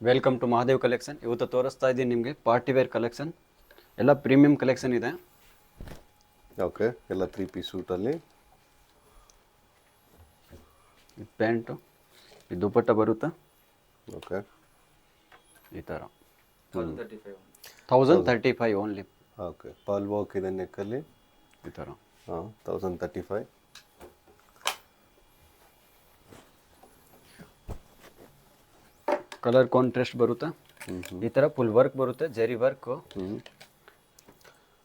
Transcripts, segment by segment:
Welcome to Mahadev collection. ಇವತ್ತು ತೋರಿಸ್ತಾ ಇದ್ದೀನಿ ನಿಮಗೆ ಪಾರ್ಟಿ ವೇರ್ ಕಲೆಕ್ಷನ್, ಎಲ್ಲ ಪ್ರೀಮಿಯಂ ಕಲೆಕ್ಷನ್ ಇದೆ. ಓಕೆ, ಎಲ್ಲ 3 ಪೀಸ್ ಸೂಟಲ್ಲಿ ಇದು ಪ್ಯಾಂಟು, ಇದು ದುಪಟ್ಟ ಬರುತ್ತಾ ಓಕೆ. ಈ ಥರ 1035 ಓನ್ಲಿ. ಓಕೆ, ಪಾಲ್ ವರ್ಕ್ ಇದೆ ನೆಕ್ಕಲ್ಲಿ ಈ ಥರ 1035. ಕಲರ್ ಕಾಂಟ್ರಾಸ್ಟ್ ಬರುತ್ತಾ. ಈ ಥರ ಫುಲ್ ವರ್ಕ್ ಬರುತ್ತೆ, ಜರಿ ವರ್ಕ್.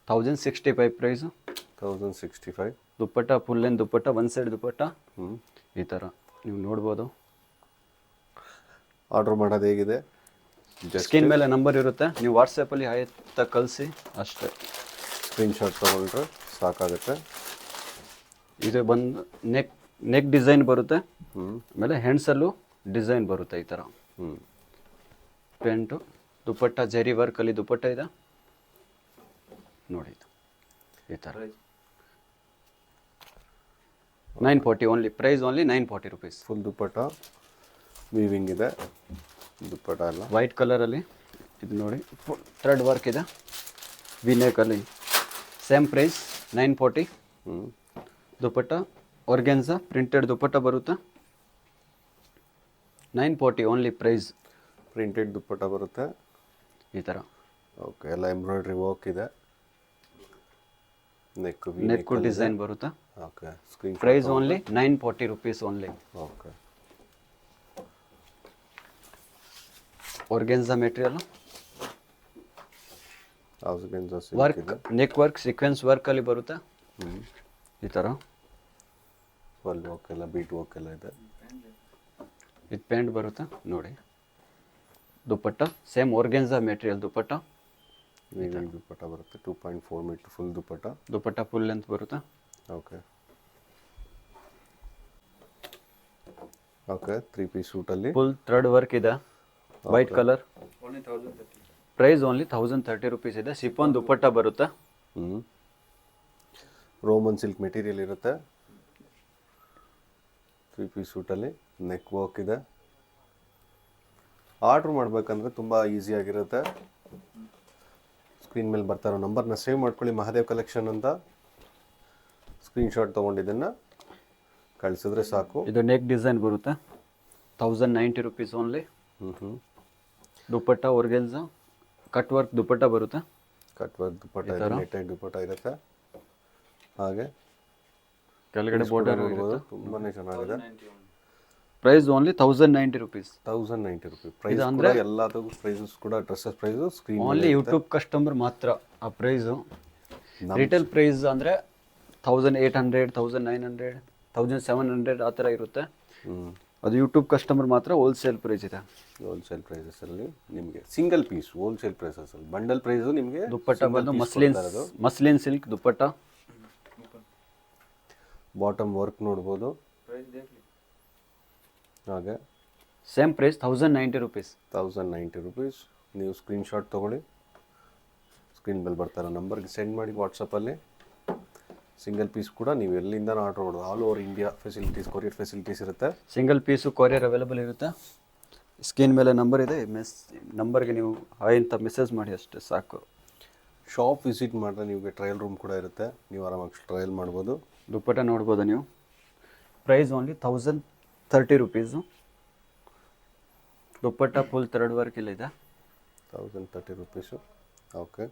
1065 ಪ್ರೈಸು. 1065. ದುಪ್ಪಟ್ಟ ಫುಲ್ ಏನು ದುಪ್ಪಟ್ಟ, ಒನ್ ಸೈಡ್ ದುಪ್ಪಟ್ಟ. ಈ ಥರ ನೀವು ನೋಡ್ಬೋದು. ಆರ್ಡ್ರ್ ಮಾಡೋದು ಹೇಗಿದೆ? ಸ್ಕ್ರೀನ್ ಮೇಲೆ ನಂಬರ್ ಇರುತ್ತೆ, ನೀವು ವಾಟ್ಸಪ್ಪಲ್ಲಿ ಆಯ್ತಾ ಕಳಿಸಿ ಅಷ್ಟೇ. ಸ್ಕ್ರೀನ್ಶಾಟ್ ತೊಗೊಂಡ್ರೆ ಸಾಕಾಗುತ್ತೆ. ಇದು ಬಂದು ನೆಕ್ ಡಿಸೈನ್ ಬರುತ್ತೆ, ಆಮೇಲೆ ಹ್ಯಾಂಡ್ಸಲ್ಲೂ ಡಿಸೈನ್ ಬರುತ್ತೆ ಈ ಥರ. ಪ್ಯಾಂಟು ದುಪ್ಪಟ್ಟ ಜರಿ ವರ್ಕಲ್ಲಿ ದುಪ್ಪಟ್ಟ ಇದೆ ನೋಡಿ. ಈ ಥರ 940 only. Price only 940 rupees. Full dupatta weaving ಇದೆ, ದುಪ್ಪಟ್ಟ ಎಲ್ಲ ವೈಟ್ ಕಲರಲ್ಲಿ. ಇದು ನೋಡಿ, ಫುಲ್ ಥ್ರೆಡ್ ವರ್ಕ್ ಇದೆ, ವಿನೇಕಲ್ಲಿ. Same price 940. Dupatta organza printed dupatta ಬರುತ್ತೆ, 940 ಓನ್ಲಿ ಪ್ರೈಸ್. ಪ್ರಿಂಟೆಡ್ ದುಪ್ಪಟ್ಟ ಬರುತ್ತೆ ಈ ಥರ. ಓಕೆ, ಎಲ್ಲ ಎಂಬ್ರಾಯ್ಡ್ರಿ ವರ್ಕ್ ಇದೆ, ನೆಕ್ಕು ಡಿಸೈನ್ ಬರುತ್ತೆ. Okay, screen price only 940 rupees only. Okay. Organza material, work neck work sequence ವರ್ಕಲ್ಲಿ ಬರುತ್ತೆ ಈ ಥರ. ಫುಲ್ ವರ್ಕ್ ಎಲ್ಲ ಬೀಟ್ ವರ್ಕ್ ಎಲ್ಲ ಇದೆ. ಇದು ಪ್ಯಾಂಟ್ ಬರುತ್ತೆ ನೋಡಿ. Dupatta same organza material dupatta. Dupatta ಬರುತ್ತೆ 2.4 meter full dupatta. Dupatta full length ಬರುತ್ತೆ. ಓಕೆ ಓಕೆ, 3 ಪೀಸ್ ಸೂಟಲ್ಲಿ ಫುಲ್ ಥ್ರೆಡ್ ವರ್ಕ್ ಇದೆ, white colour. Price only 1030 rupees ಇದೆ. ಸಿಫಾನ್ ದುಪ್ಪಟ್ಟ ಬರುತ್ತೆ. ರೋಮನ್ ಸಿಲ್ಕ್ ಮೆಟೀರಿಯಲ್ ಇರುತ್ತೆ. 3 ಪೀಸ್ ಸೂಟಲ್ಲಿ ನೆಕ್ ವರ್ಕ್ ಇದೆ. ಆರ್ಡ್ರ್ ಮಾಡಬೇಕಂದ್ರೆ ತುಂಬ ಈಸಿಯಾಗಿರುತ್ತೆ. ಸ್ಕ್ರೀನ್ ಮೇಲೆ ಬರ್ತಾ ಇರೋ ನಂಬರ್ನ ಸೇವ್ ಮಾಡ್ಕೊಳ್ಳಿ, ಮಹಾದೇವ್ ಕಲೆಕ್ಷನ್ ಅಂತ. ಸ್ಕ್ರೀನ್ಶಾಟ್ ತೊಗೊಂಡಿದ್ದನ್ನು ಕಳಿಸಿದ್ರೆ ಸಾಕು. ಇದು ನೆಕ್ ಡಿಸೈನ್ ಬರುತ್ತೆ, 1090 ರುಪೀಸ್ ಓನ್ಲಿ. ದುಪ್ಪಟ್ಟ ಆರ್ಗೆನ್ಸಾ ಕಟ್ ವರ್ಕ್ ದುಪ್ಪಟ್ಟ ಬರುತ್ತೆ. ಕಟ್ ವರ್ಕ್ ದುಪ್ಪಟ್ಟ ಇದೆ, ನೆಟ್ಟೆಡ್ ದುಪ್ಪಟ್ಟ ಇರುತ್ತೆ. ಹಾಗೆ ಕೆಳಗಡೆ ಬಾರ್ಡರ್ ಇರುತ್ತೆ. ತುಂಬಾ ಚೆನ್ನಾಗಿದೆ. Price only 1090 rupees. 1090 rupees price ಅಂದರೆ ಎಲ್ಲದಕ್ಕೂ ಪ್ರೈಸಸ್ ಕೂಡ dresses price screen only YouTube customer ಮಾತ್ರ ಆ ಪ್ರೈಸು. ರಿಟೇಲ್ ಪ್ರೈಸ್ ಅಂದರೆ 1800, 1900, 1700 ಆ ಥರ ಇರುತ್ತೆ. ಅದು ಯೂಟ್ಯೂಬ್ ಕಸ್ಟಮರ್ ಮಾತ್ರ ಹೋಲ್ಸೇಲ್ ಪ್ರೈಸ್ ಇದೆ. ಹೋಲ್ಸೇಲ್ ಪ್ರೈಸಸಲ್ಲಿ ನಿಮಗೆ ಸಿಂಗಲ್ ಪೀಸ್ ಹೋಲ್ಸೇಲ್ ಪ್ರೈಸಸಲ್ಲಿ ಬಂಡಲ್ ಪ್ರೈಸು ನಿಮಗೆ. ದುಪ್ಪಟ್ಟ ಬಂದು muslin silk dupatta. Bottom work ನೋಡ್ಬೋದು. ಹಾಗೆ ಸೇಮ್ ಪ್ರೈಸ್ 1090 ರುಪೀಸ್. 1090 ರುಪೀಸ್. ನೀವು ಸ್ಕ್ರೀನ್ಶಾಟ್ ತೊಗೊಳ್ಳಿ, ಸ್ಕ್ರೀನ್ ಮೇಲೆ ಬರ್ತಾರೋ ನಂಬರ್ಗೆ ಸೆಂಡ್ ಮಾಡಿ ವಾಟ್ಸಪ್ಪಲ್ಲಿ. ಸಿಂಗಲ್ ಪೀಸ್ ಕೂಡ ನೀವು ಎಲ್ಲಿಂದ ಆರ್ಡರ್ ಮಾಡೋದು, all over India facilities, courier facilities ಇರುತ್ತೆ. ಸಿಂಗಲ್ ಪೀಸು ಕೊರಿಯರ್ ಅವೈಲೇಬಲ್ ಇರುತ್ತೆ. ಸ್ಕ್ರೀನ್ ಮೇಲೆ ನಂಬರ್ ಇದೆ, ನಂಬರ್ಗೆ ನೀವು ಹಾಯ್ ಅಂತ ಮೆಸೇಜ್ ಮಾಡಿ ಅಷ್ಟೇ ಸಾಕು. ಶಾಪ್ ವಿಸಿಟ್ ಮಾಡಿದ್ರೆ ನಿಮಗೆ ಟ್ರಯಲ್ ರೂಮ್ ಕೂಡ ಇರುತ್ತೆ, ನೀವು ಆರಾಮಾಗಿ ಟ್ರಯಲ್ ಮಾಡ್ಬೋದು. ದುಪ್ಪಟ್ಟ ನೋಡ್ಬೋದು ನೀವು. Price only 1030 rupees. Dupatta full thread work ಇಲ್ಲ ಇದೆ, 1030 ರುಪೀಸು. ಓಕೆ,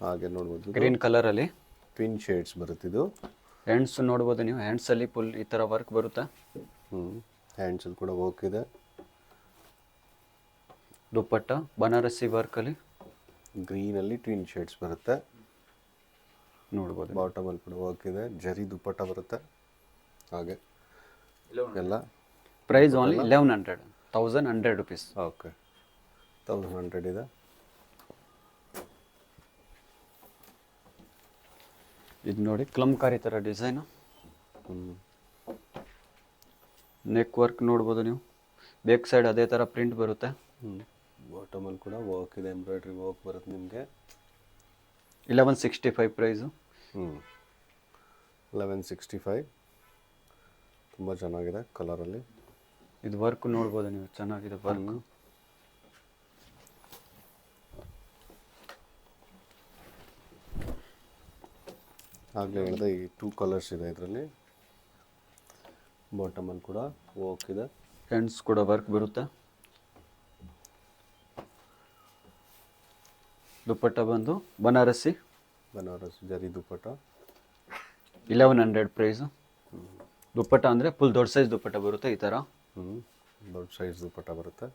ಹಾಗೆ ನೋಡ್ಬೋದು ಗ್ರೀನ್ ಕಲರಲ್ಲಿ ಟ್ವಿನ್ ಶೇಡ್ಸ್ ಬರುತ್ತಿದ್ದು. ಹ್ಯಾಂಡ್ಸ್ ನೋಡ್ಬೋದು ನೀವು, ಹ್ಯಾಂಡ್ಸಲ್ಲಿ ಫುಲ್ ಈ ಥರ ವರ್ಕ್ ಬರುತ್ತೆ. ಹ್ಯಾಂಡ್ಸಲ್ಲಿ ಕೂಡ ವರ್ಕ್ ಇದೆ. ದುಪ್ಪಟ್ಟ ಬನಾರಸಿ ವರ್ಕಲ್ಲಿ ಗ್ರೀನಲ್ಲಿ ಟ್ವಿನ್ ಶೇಡ್ಸ್ ಬರುತ್ತೆ ನೋಡ್ಬೋದು. ಬಾಟಮಲ್ಲಿ ಕೂಡ ವರ್ಕ್ ಇದೆ, ಜರಿ ದುಪ್ಪಟ್ಟ ಬರುತ್ತೆ. ಹಾಗೆ ಎಲ್ಲ ಪ್ರೈಸ್ ಓನ್ಲಿ 1100 ರುಪೀಸ್. ಓಕೆ, 1100 ಇದೆ. ಇದು ನೋಡಿ ಕಲಂಕಾರಿ ಥರ ಡಿಸೈನು. ನೆಕ್ ವರ್ಕ್ ನೋಡ್ಬೋದು ನೀವು, ಬ್ಯಾಕ್ ಸೈಡ್ ಅದೇ ಥರ ಪ್ರಿಂಟ್ ಬರುತ್ತೆ. ಬಾಟಮಲ್ಲಿ ಕೂಡ ವರ್ಕ್ ಇದೆ, ಎಂಬ್ರಾಯ್ಡ್ರಿ ವರ್ಕ್ ಬರುತ್ತೆ ನಿಮಗೆ. 1165 ಪ್ರೈಸು. 1165 ತುಂಬ ಚೆನ್ನಾಗಿದೆ ಕಲರಲ್ಲಿ. ಇದು ವರ್ಕ್ ನೋಡ್ಬೋದು ನೀವು, ಚೆನ್ನಾಗಿದೆ ವರ್ಕ್. ಆಗಲೇ ಹೇಳಿದೆ ಈ 2 ಕಲರ್ಸ್ ಇದೆ ಇದರಲ್ಲಿ. ಬಾಟಮಲ್ಲಿ ಕೂಡ ವರ್ಕ್ ಇದೆ. ಹ್ಯಾಂಡ್ಸ್ ಕೂಡ ವರ್ಕ್ ಬರುತ್ತೆ. ದುಪ್ಪಟ್ಟ ಬಂದು ಬನಾರಸಿ ಬನಾರಸ್ ಜರಿ ದುಪ್ಪಟ್ಟ 1100 ಪ್ರೈಸು. ದುಪ್ಪಟ್ಟ ಅಂದರೆ ಫುಲ್ ದೊಡ್ಡ ಸೈಜ್ ದುಪ್ಪಟ್ಟ ಬರುತ್ತೆ ಈ ಥರ. ದೊಡ್ಡ ಸೈಜ್ ದುಪ್ಪಟ್ಟ ಬರುತ್ತೆ,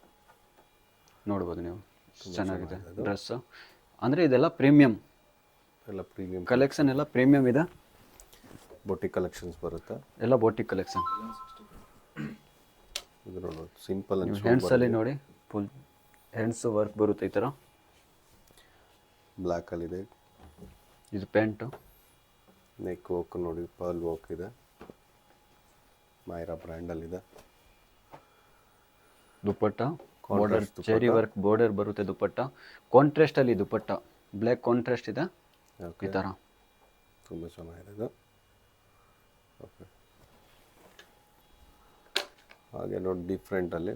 ನೋಡ್ಬೋದು ನೀವು. ಚೆನ್ನಾಗಿದೆ ಡ್ರೆಸ್. ಅಂದರೆ ಇದೆಲ್ಲ ಪ್ರೀಮಿಯಂ ಎಲ್ಲ ಪ್ರೀಮಿಯಂ ಕಲೆಕ್ಷನ್, ಎಲ್ಲ ಪ್ರೀಮಿಯಂ ಇದೆ. ಬೊಟಿಕ್ ಕಲೆಕ್ಷನ್ಸ್ ಬರುತ್ತೆ, ಎಲ್ಲ ಬೋಟಿಕ್ ಕಲೆಕ್ಷನ್. ಇದು ನೋಡೋದು ಸಿಂಪಲ್ ನೀವು ಅಂಡ್ ಹ್ಯಾಂಡ್ಸಲ್ಲಿ ನೋಡಿ, ಫುಲ್ ಹ್ಯಾಂಡ್ಸ್ ವರ್ಕ್ ಬರುತ್ತೆ ಈ ಥರ. ಬ್ಲ್ಯಾಕಲ್ಲಿದೆ. ಇದು ಪ್ಯಾಂಟು. ನೆಕ್ ವರ್ಕ್ ನೋಡಿ, ಪರ್ಲ್ ವರ್ಕ್ ಇದೆ, ಮೈರಾ ಬ್ರ್ಯಾಂಡಲ್ಲಿದೆ. ದುಪ್ಪಟ್ಟ ಬಾರ್ಡರ್ ಚೆರಿ ವರ್ಕ್ ಬಾರ್ಡರ್ ಬರುತ್ತೆ ದುಪ್ಪಟ್ಟ. ಕಾಂಟ್ರಾಸ್ಟಲ್ಲಿ ದುಪ್ಪಟ್ಟ ಬ್ಲ್ಯಾಕ್ ಕಾಂಟ್ರಾಸ್ಟ್ ಇದೆ ಈ ಥರ. ತುಂಬ ಚೆನ್ನಾಗಿದೆ ಇದು. ಓಕೆ, ಹಾಗೆ ನೋಡಿ ಡಿಫ್ರೆಂಟಲ್ಲಿ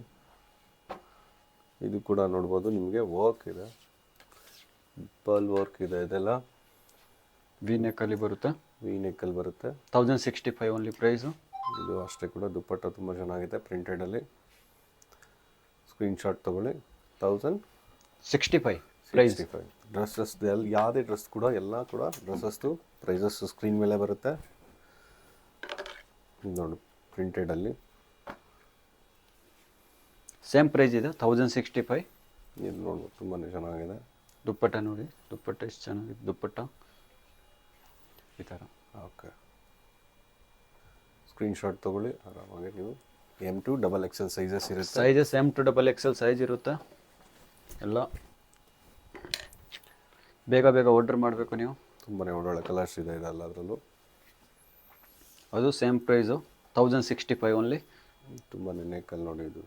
ಇದು ಕೂಡ ನೋಡ್ಬೋದು ನಿಮಗೆ. ವರ್ಕ್ ಇದೆ, ಪರ್ಲ್ ವರ್ಕ್ ಇದೆ, ಇದೆಲ್ಲ ವಿ ನೆಕ್ಕಲ್ಲಿ ಬರುತ್ತೆ. ವಿ ನೆಕ್ಕಲ್ಲಿ ಬರುತ್ತೆ. 1065 ಓನ್ಲಿ ಪ್ರೈಸು. ಇದು ಅಷ್ಟೇ ಕೂಡ ದುಪ್ಪಟ್ಟ ತುಂಬ ಚೆನ್ನಾಗಿದೆ ಪ್ರಿಂಟೆಡಲ್ಲಿ. ಸ್ಕ್ರೀನ್ಶಾಟ್ ತೊಗೊಳ್ಳಿ. 1065 ಪ್ರೈಸ್. ಡ್ರೆಸ್ಸಸ್ ಯಾವುದೇ ಡ್ರೆಸ್ ಕೂಡ ಎಲ್ಲ ಕೂಡ ಡ್ರೆಸ್ಸಸ್ದು ಪ್ರೈಸಸ್ ಸ್ಕ್ರೀನ್ ಮೇಲೆ ಬರುತ್ತೆ ನೋಡು, ಪ್ರಿಂಟೆಡಲ್ಲಿ ಸೇಮ್ ಪ್ರೈಸ್ ಇದೆ 1065. ಇದು ನೋಡ್ಬೋದು ತುಂಬಾ ಚೆನ್ನಾಗಿದೆ. ದುಪ್ಪಟ್ಟ ನೋಡಿ, ದುಪ್ಪಟ್ಟ ಎಷ್ಟು ಚೆನ್ನಾಗಿದೆ ದುಪ್ಪಟ್ಟ ಈ ಥರ. ಓಕೆ, ಸ್ಕ್ರೀನ್ಶಾಟ್ ತೊಗೊಳ್ಳಿ ಆರಾಮಾಗಿ ನೀವು. M2 XXL ಸೈಜಸ್ ಇರುತ್ತೆ. ಸೈಜಸ್ M2 XXL ಸೈಜ್ ಇರುತ್ತೆ. ಎಲ್ಲ ಬೇಗ ಬೇಗ ಆರ್ಡರ್ ಮಾಡಬೇಕು ನೀವು. ತುಂಬಾ ಒಳ್ಳೊಳ್ಳೆ ಕಲರ್ಸ್ ಇದೆ ಇದೆಲ್ಲ ಅದರಲ್ಲೂ. ಅದು ಸೇಮ್ ಪ್ರೈಸು 1065 ಓನ್ಲಿ. ತುಂಬಾ ನೆಕ್ಕಲ್ಲಿ ನೋಡಿ, ಇದು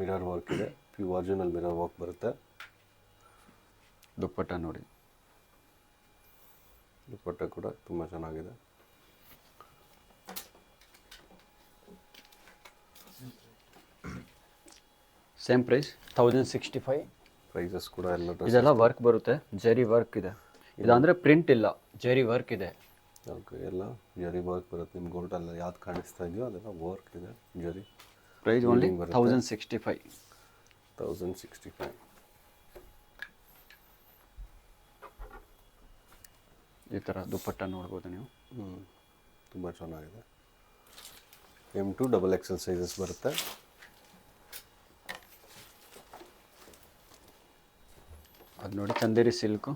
ಮಿರರ್ ವರ್ಕ್ ಇದೆ, ಪ್ಯೂರ್ ಒರಿಜಿನಲ್ ಮಿರರ್ ವರ್ಕ್ ಬರುತ್ತೆ. ದುಪ್ಪಟ್ಟ ನೋಡಿ, ದುಪ್ಪಟ್ಟ ಕೂಡ ತುಂಬ ಚೆನ್ನಾಗಿದೆ. Same price 1065. ಪ್ರೈಸಸ್ ಕೂಡ ಎಲ್ಲ ಇದೆಲ್ಲ ವರ್ಕ್ ಬರುತ್ತೆ, ಜರಿ ವರ್ಕ್ ಇದೆ. ಇದಂದರೆ ಪ್ರಿಂಟ್ ಇಲ್ಲ, ಜರಿ ವರ್ಕ್ ಇದೆ. ಓಕೆ, ಎಲ್ಲ ಜರಿ ವರ್ಕ್ ಬರುತ್ತೆ. ನಿಮ್ಮ ಗೋಲ್ಡಲ್ಲ ಯಾವ್ದು ಕಾಣಿಸ್ತಾ ಇದೆಯೋ ಅದೆಲ್ಲ ವರ್ಕ್ ಇದೆ ಜರಿ. Price only 1065. 1065 ಈ ಥರ ದುಪ್ಪಟ್ಟ ನೋಡ್ಬೋದು ನೀವು. ತುಂಬ ಚೆನ್ನಾಗಿದೆ. M2 XXL ಸೈಜಸ್ ಬರುತ್ತೆ. ಅದು ನೋಡಿ ಚಂದೇರಿ ಸಿಲ್ಕು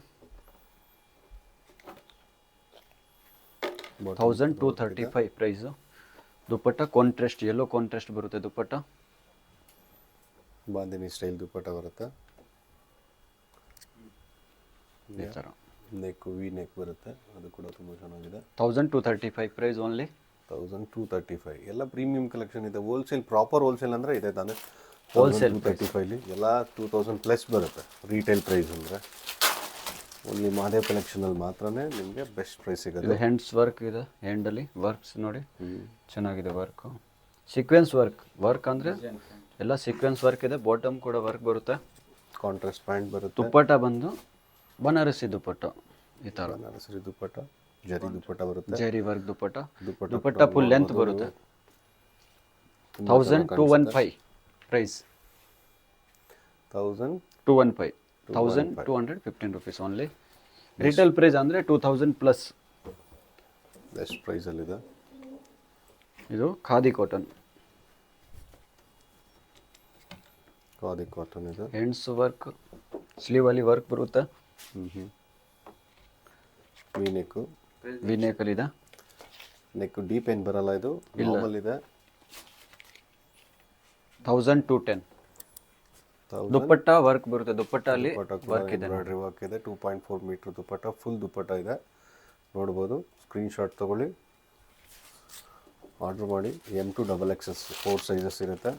1235 ಪ್ರೈಸು. ದುಪ್ಪಟ್ಟ ಕಾಂಟ್ರಾಸ್ಟ್ ಯೆಲ್ಲೋ ಕಾಂಟ್ರಾಸ್ಟ್ ಬರುತ್ತೆ ದುಪ್ಪಟ್ಟ. ಬಾಂದಿನಿ ಸ್ಟೈಲ್ ದುಪ್ಪಟ್ಟ ಬರುತ್ತೆ ಈ ಥರ. ನೆಕ್ ವಿ ನೆಕ್ ಬರುತ್ತೆ, ಅದು ಕೂಡ ತುಂಬ ಚೆನ್ನಾಗಿದೆ. 1235 ಪ್ರೈಸ್ ಓನ್ಲಿ. 1235 ಎಲ್ಲ ಪ್ರೀಮಿಯಂ ಕಲೆಕ್ಷನ್ ಇದೆ. ಹೋಲ್ಸೇಲ್, ಪ್ರಾಪರ್ ಹೋಲ್ಸೇಲ್ ಅಂದರೆ ಇದೆ ತಾನೆ. ಹೋಲ್ಸೇಲ್ 235 ಎಲ್ಲ 2000 ಪ್ಲಸ್ ಬರುತ್ತೆ ರೀಟೇಲ್ ಪ್ರೈಸ್ ಅಂದರೆ. ಓನ್ಲಿ ಮಾದೇವ್ ಕಲೆಕ್ಷನಲ್ಲಿ ಮಾತ್ರನೇ ನಿಮಗೆ ಬೆಸ್ಟ್ ಪ್ರೈಸ್ ಸಿಗುತ್ತೆ. ಇದು ಹ್ಯಾಂಡ್ಸ್ ವರ್ಕ್ ಇದೆ, ಹ್ಯಾಂಡಲ್ಲಿ ವರ್ಕ್ಸ್ ನೋಡಿ ಚೆನ್ನಾಗಿದೆ ವರ್ಕು. ಸೀಕ್ವೆನ್ಸ್ ವರ್ಕ್ ಅಂದರೆ ಎಲ್ಲ ಸೀಕ್ವೆನ್ಸ್ ವರ್ಕ್ ಇದೆ. ಬಾಟಮ್ ಕೂಡ ವರ್ಕ್ ಬರುತ್ತೆ. ಕಾಂಟ್ರಾಸ್ಟ್ ಪ್ಯಾಂಟ್ ಬರುತ್ತೆ. ದುಪ್ಪಟ್ಟ ಬಂದು ಬನಾರಸಿ ದುಪ್ಪಟ್ಟ ಈ ಥರ. ಬನಾರಸಿ ದುಪ್ಪಟ್ಟ, ಜರಿ ದುಪ್ಪಟ್ಟ ಬರುತ್ತೆ. Zari work dupatta. Dupatta dupatta full length ಬರುತ್ತೆ. 1215 price. 1215 1215 rupees only. Retail price ಅಂದರೆ 2000 ಪ್ಲಸ್. ಬೆಸ್ಟ್ ಪ್ರೈಸಲ್ಲಿದೆ. ಇದು ಖಾದಿ ಕಾಟನ್. ಖಾದಿ ಕಾಟನ್ ಇದೆ. ಹ್ಯಾಂಡ್ಸ್ ವರ್ಕ್, ಸ್ಲೀವಲ್ಲಿ ವರ್ಕ್ ಬರುತ್ತೆ. ವಿ ನೆಕ್ಕು, ವಿ ನೆಕ್ಕಲ್ಲಿದೆ. ನೆಕ್ ಡೀಪ್ ಏನು ಬರಲ್ಲ, ಇದು ನಾರ್ಮಲ್ ಇದೆ. 1210 ದುಪ್ಪಟ್ಟ ವರ್ಕ್ ಬರುತ್ತೆ. ದುಪ್ಪಟ್ಟ ಅಲ್ಲಿ ವರ್ಕ್ ಇದೆ, ಎಂಬ್ರಾಯ್ಡ್ರಿ ವರ್ಕ್ ಇದೆ. 2.4 ಮೀಟರ್ ದುಪ್ಪಟ್ಟ, ಫುಲ್ ದುಪ್ಪಟ್ಟ ಇದೆ ನೋಡ್ಬೋದು. ಸ್ಕ್ರೀನ್ಶಾಟ್ ತೊಗೊಳ್ಳಿ, ಆರ್ಡ್ರ್ ಮಾಡಿ. M2 XXL 4 ಸೈಜಸ್ ಇರುತ್ತೆ.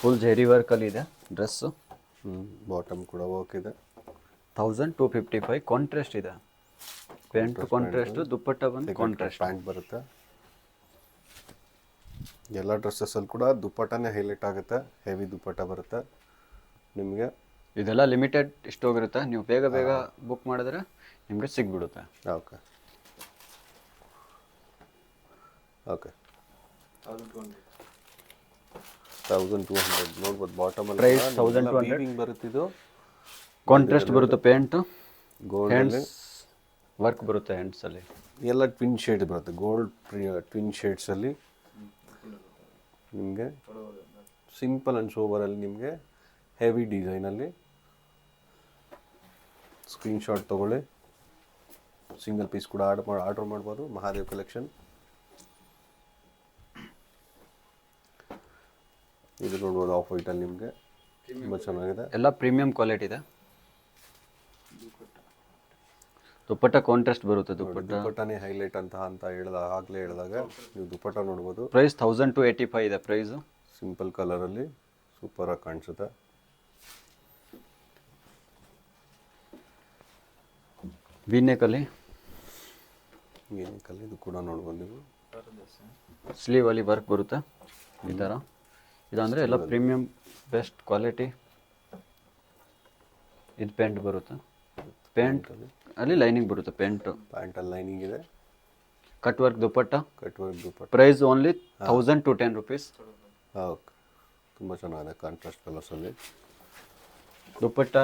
ಫುಲ್ ಜೆರಿ ವರ್ಕಲ್ಲಿ ಇದೆ ಡ್ರೆಸ್ಸು. ಬಾಟಮ್ ಕೂಡ ವರ್ಕ್ ಇದೆ. 1255 ಕಾಂಟ್ರಾಸ್ಟ್ ಇದೆ. ಪ್ಯಾಂಟ್ ಕಾಂಟ್ರಾಸ್ಟ್, ದುಪ್ಪಟ್ಟ ಬಂದು ಕಾಂಟ್ರಾಸ್ಟ್ ಪ್ಯಾಂಟ್ ಬರುತ್ತೆ. ಎಲ್ಲ ಡ್ರೆಸ್ಸಸ್ಸಲ್ಲಿ ಕೂಡ ದುಪ್ಪಟ್ಟನೇ ಹೈಲೈಟ್ ಆಗುತ್ತೆ, ಹೆವಿ ದುಪ್ಪಟ್ಟ ಬರುತ್ತೆ ನಿಮಗೆ. ಇದೆಲ್ಲ ಲಿಮಿಟೆಡ್ ಸ್ಟಾಕ್ ಇರುತ್ತೆ, ನೀವು ಬೇಗ ಬೇಗ ಬುಕ್ ಮಾಡಿದ್ರೆ ನಿಮಗೆ ಸಿಗ್ಬಿಡುತ್ತೆ. ಓಕೆ ಓಕೆ 1200 ನೋಡ್ಬೋದು. ಬಾಟಮಲ್ಲಿ Price 1200 ಬರುತ್ತಿದ್ದು ಕಾಂಟ್ರಾಸ್ಟ್ ಬರುತ್ತೆ ಪ್ಯಾಂಟು, ಗೋಲ್ಡ್ ಹ್ಯಾಂಡ್ಸ್ ವರ್ಕ್ ಬರುತ್ತೆ ಹ್ಯಾಂಡ್ಸಲ್ಲಿ. ಎಲ್ಲ ಟ್ವಿನ್ ಶೇಡ್ ಬರುತ್ತೆ, ಗೋಲ್ಡ್ ಟ್ವಿನ್ ಶೇಡ್ಸಲ್ಲಿ ನಿಮಗೆ ಸಿಂಪಲ್ ಆ್ಯಂಡ್ ಸೋಬರಲ್ಲಿ ನಿಮಗೆ ಹೆವಿ ಡಿಸೈನಲ್ಲಿ. ಸ್ಕ್ರೀನ್ಶಾಟ್ ತೊಗೊಳ್ಳಿ, ಸಿಂಗಲ್ ಪೀಸ್ ಕೂಡ ಆರ್ಡರ್ ಮಾಡ್ಬೋದು. ಮಹಾದೇವ್ ಕಲೆಕ್ಷನ್. ಇದು ನೋಡ್ಬೋದು ಆಫ್ ವೈಟಲ್ಲಿ ನಿಮಗೆ ತುಂಬ ಚೆನ್ನಾಗಿದೆ. ಎಲ್ಲ ಪ್ರೀಮಿಯಂ ಕ್ವಾಲಿಟಿ ಇದೆ. ದುಪ್ಪಟ್ಟ ಕಾಂಟ್ರಾಸ್ಟ್ ಬರುತ್ತೆ. ದುಪ್ಪಟ್ಟನೇ ಹೈಲೈಟ್ ಅಂತ ಆಗಲೇ ಹೇಳಿದಾಗ ನೀವು ದುಪ್ಪಟ್ಟ ನೋಡ್ಬೋದು. ಪ್ರೈಸ್ 1285 ಇದೆ ಪ್ರೈಸು. ಸಿಂಪಲ್ ಕಲರಲ್ಲಿ ಸೂಪರಾಗಿ ಕಾಣಿಸುತ್ತೆ. ವಿನೆಕಲ್ಲಿ ಏನಕ್ಕಲ್ಲಿ ಇದು ಕೂಡ ನೋಡ್ಬೋದು ನೀವು. ಸ್ಲೀವಲ್ಲಿ ವರ್ಕ್ ಬರುತ್ತೆ ಈ ಥರ. ಇದಂದರೆ ಎಲ್ಲ ಪ್ರೀಮಿಯಂ ಬೆಸ್ಟ್ ಕ್ವಾಲಿಟಿ. ಇದು ಪ್ಯಾಂಟ್ ಬರುತ್ತೆ, ಪ್ಯಾಂಟ್ ಅಲ್ಲಿ ಲೈನಿಂಗ್ ಬರುತ್ತೆ. ಪ್ಯಾಂಟಲ್ಲಿ ಲೈನಿಂಗ್ ಇದೆ. Cut work dupatta. Dupatta price only 1000 to 10 rupees. Okay, ತುಂಬ ಚೆನ್ನಾಗಿದೆ ಕಾಂಟ್ರಾಸ್ಟ್ ಕಲರ್ಸಲ್ಲಿ. ದುಪ್ಪಟ್ಟ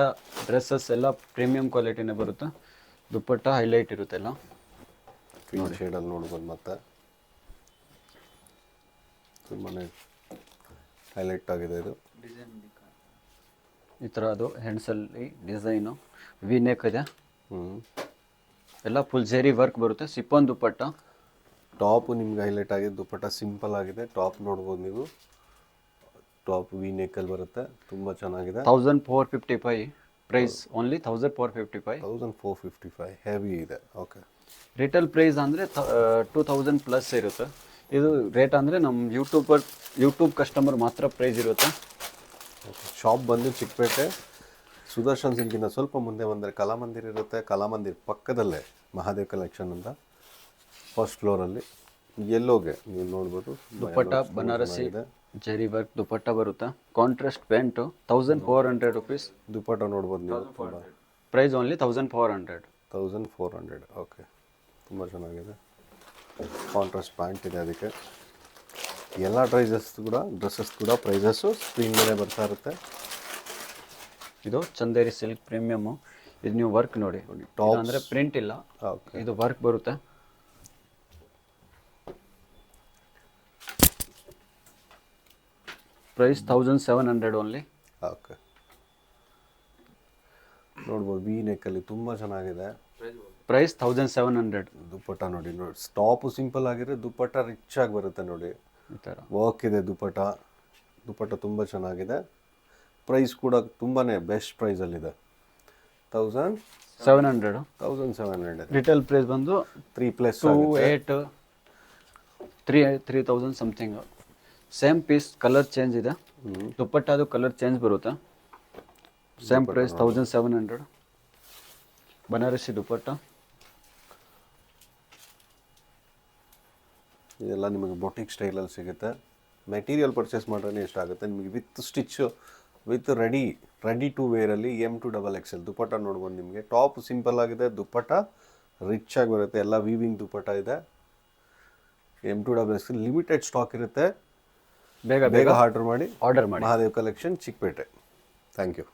ಡ್ರೆಸ್ಸಸ್ ಎಲ್ಲ ಪ್ರೀಮಿಯಂ ಕ್ವಾಲಿಟಿನೇ ಬರುತ್ತೆ. ದುಪ್ಪಟ್ಟ ಹೈಲೈಟ್ ಇರುತ್ತೆ ಎಲ್ಲ. ಕ್ರೀಮ್ ಶೇಡಲ್ಲಿ ನೋಡ್ಬೋದು, ಮತ್ತೆ ತುಂಬಾ ಹೈಲೈಟ್ ಆಗಿದೆ ಇದು. ಈ ಥರ ಅದು ಹ್ಯಾಂಡ್ಸಲ್ಲಿ ಡಿಸೈನು ವಿನೆಕ್ ಇದೆ. ಎಲ್ಲ ಫುಲ್ ಜೆರಿ ವರ್ಕ್ ಬರುತ್ತೆ. ಸಿಪ್ಪನ್ ದುಪ್ಪಟ್ಟ. ಟಾಪು ನಿಮ್ಗೆ ಹೈಲೈಟ್ ಆಗಿದೆ, ದುಪ್ಪಟ್ಟ ಸಿಂಪಲ್ ಆಗಿದೆ. ಟಾಪ್ ನೋಡ್ಬೋದು ನೀವು, ಟಾಪ್ ವಿ ನೆಕ್ಕಲ್ಲಿ ಬರುತ್ತೆ, ತುಂಬ ಚೆನ್ನಾಗಿದೆ. 1455 ಪ್ರೈಸ್ ಓನ್ಲಿ. 1455. 1455 ಹೆವಿ ಇದೆ. ಓಕೆ, ರಿಟೇಲ್ ಪ್ರೈಸ್ ಅಂದರೆ 2000 ಪ್ಲಸ್ ಇರುತ್ತೆ. ಇದು ರೇಟ್ ಅಂದರೆ ನಮ್ಮ ಯೂಟ್ಯೂಬ್ ಕಸ್ಟಮರ್ ಮಾತ್ರ ಪ್ರೈಸ್ ಇರುತ್ತೆ. ಶಾಪ್ ಬಂದು ಚಿಕ್ಕಪೇಟೆ ಸುದರ್ಶನ್ ಸಿಲ್ಕಿಂದ ಸ್ವಲ್ಪ ಮುಂದೆ ಬಂದರೆ ಕಲಾಮಂದಿರ್ ಇರುತ್ತೆ. ಕಲಾಮಂದಿರ್ ಪಕ್ಕದಲ್ಲೇ ಮಹಾದೇವ್ ಕಲೆಕ್ಷನ್ ಅಂತ ಫಸ್ಟ್ ಫ್ಲೋರಲ್ಲಿ ಎಲ್ಲೋಗೆ ನೀವು ನೋಡ್ಬೋದು. ದುಪ್ಪಟ್ಟ ಬನಾರಸಿ ಜೆರಿ ವರ್ಕ್ ದುಪ್ಪಟ್ಟ ಬರುತ್ತೆ. Contrast pant 1400 rupees. ದುಪ್ಪಟ್ಟ ನೋಡ್ಬೋದು ನೀವು, ತುಂಬ ಪ್ರೈಸ್ ಓನ್ಲಿ 1400. 1400. ಓಕೆ, ತುಂಬ ಚೆನ್ನಾಗಿದೆ. ಕಾಂಟ್ರಾಸ್ಟ್ ಪ್ಯಾಂಟ್ ಇದೆ ಅದಕ್ಕೆ. ಎಲ್ಲ ಡ್ರೆಸ್ಸಸ್ ಕೂಡ ಪ್ರೈಸಸ್ಸು ಸ್ಕ್ರೀನ್ ಮೇಲೆ ಬರ್ತಾ ಇರುತ್ತೆ. ಇದು ಚಂದೇರಿ ಸಿಲ್ಕ್ ಪ್ರೀಮಿಯಮ್ಮು. ಇದು ನೀವು ವರ್ಕ್ ನೋಡಿ, ಟಾಪ್ ಅಂದರೆ ಪ್ರಿಂಟ್ ಇಲ್ಲ, ಇದು ವರ್ಕ್ ಬರುತ್ತೆ. Price 1700 only. ಓಕೆ, ನೋಡ್ಬೋದು ವಿ ನೆಕ್ಕಲ್ಲಿ ತುಂಬ ಚೆನ್ನಾಗಿದೆ. ಪ್ರೈಸ್ 1700. ದುಪ್ಪಟ್ಟ ನೋಡಿ ಟಾಪು ಸಿಂಪಲ್ ಆಗಿದ್ರೆ ದುಪ್ಪಟ್ಟ ರಿಚ್ ಆಗಿ ಬರುತ್ತೆ ನೋಡಿ. ಈ ಥರ ವರ್ಕ್ ಇದೆ ದುಪ್ಪಟ್ಟ ತುಂಬ ಚೆನ್ನಾಗಿದೆ. ಪ್ರೈಸ್ ಕೂಡ ತುಂಬಾ ಬೆಸ್ಟ್ ಪ್ರೈಸಲ್ಲಿದೆ. 1700. 1700. ರಿಟೇಲ್ ಪ್ರೈಸ್ ಬಂದು 3+ 3000 something. Same piece colour change ಇದೆ. ದುಪ್ಪಟ್ಟ ಅದು ಕಲರ್ ಚೇಂಜ್ ಬರುತ್ತೆ. Same price 1700. ಬನಾರಸಿ ದುಪ್ಪಟ್ಟ. ಇದೆಲ್ಲ ನಿಮಗೆ ಬೊಟಿಕ್ ಸ್ಟೈಲಲ್ಲಿ ಸಿಗುತ್ತೆ. ಮೆಟೀರಿಯಲ್ ಪರ್ಚೇಸ್ ಮಾಡ್ರೆ ಎಷ್ಟಾಗುತ್ತೆ ನಿಮಗೆ with stitch with ready to ವೇರಲ್ಲಿ M2XXL ದುಪ್ಪಟ್ಟ ನೋಡ್ಬೋದು. ನಿಮಗೆ ಟಾಪ್ ಸಿಂಪಲ್ ಆಗಿದೆ, ದುಪ್ಪಟ್ಟ ರಿಚ್ ಆಗಿ ಬರುತ್ತೆ. ಎಲ್ಲ ವೀವಿಂಗ್ ದುಪ್ಪಟ್ಟ ಇದೆ. M2XXL ಲಿಮಿಟೆಡ್ ಸ್ಟಾಕ್ ಇರುತ್ತೆ. ಬೇಗ ಆರ್ಡರ್ ಮಾಡಿ. Mahadev collection Chikkapete. Thank you.